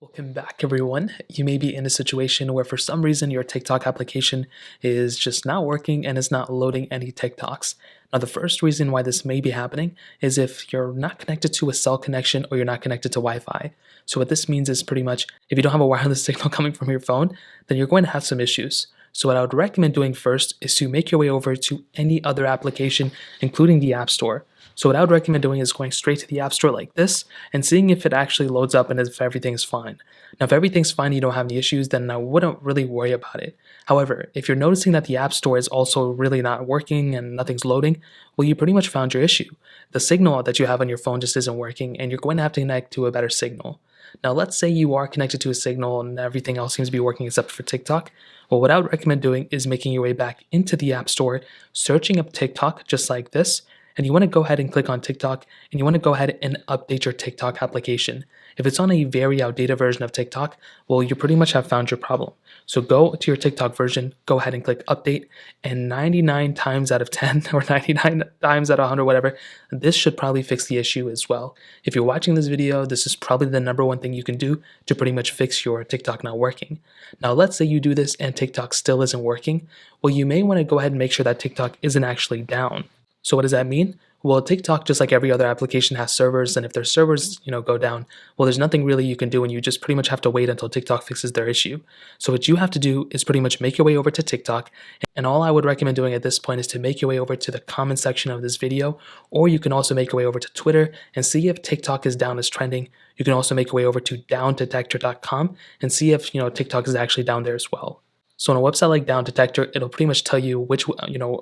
Welcome back, everyone. You may be in a situation where for some reason your TikTok application is just not working and is not loading any TikToks. Now, the first reason why this may be happening is if you're not connected to a cell connection or you're not connected to Wi-Fi. So what this means is pretty much if you don't have a wireless signal coming from your phone, then you're going to have some issues. So what I would recommend doing first is to make your way over to any other application, including the App Store. So what I would recommend doing is going straight to the App Store like this and seeing if it actually loads up and if everything's fine. Now, if everything's fine, you don't have any issues, then I wouldn't really worry about it. However, if you're noticing that the App Store is also really not working and nothing's loading, well, you pretty much found your issue. The signal that you have on your phone just isn't working, and you're going to have to connect to a better signal. Now, let's say you are connected to a signal and everything else seems to be working except for TikTok. Well, what I would recommend doing is making your way back into the App Store, searching up TikTok just like this, and you want to go ahead and click on TikTok, and you want to go ahead and update your TikTok application. If it's on a very outdated version of TikTok, well, you pretty much have found your problem. So go to your TikTok version, go ahead and click update, and 99 times out of 10 or 99 times out of 100, whatever, this should probably fix the issue as well. If you're watching this video, this is probably the number one thing you can do to pretty much fix your TikTok not working. Now, let's say you do this and TikTok still isn't working. Well, you may want to go ahead and make sure that TikTok isn't actually down. So what does that mean? Well, TikTok, just like every other application, has servers, and if their servers, go down, well, there's nothing really you can do, and you just pretty much have to wait until TikTok fixes their issue. So what you have to do is pretty much make your way over to TikTok, and all I would recommend doing at this point is to make your way over to the comment section of this video, or you can also make your way over to Twitter and see if TikTok is down as trending. You can also make your way over to downdetector.com and see if, TikTok is actually down there as well. So on a website like Detector, it'll pretty much tell you which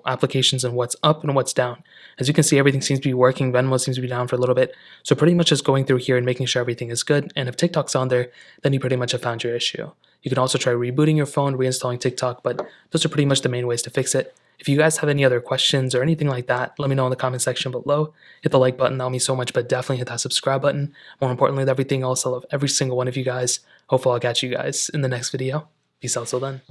applications and what's up and what's down. As you can see, everything seems to be working. Venmo seems to be down for a little bit. So pretty much just going through here and making sure everything is good. And if TikTok's on there, then you pretty much have found your issue. You can also try rebooting your phone, reinstalling TikTok, but those are pretty much the main ways to fix it. If you guys have any other questions or anything like that, let me know in the comment section below. Hit the like button, that'll mean so much, but definitely hit that subscribe button. More importantly than everything else, I love every single one of you guys. Hopefully I'll catch you guys in the next video. Peace out till then.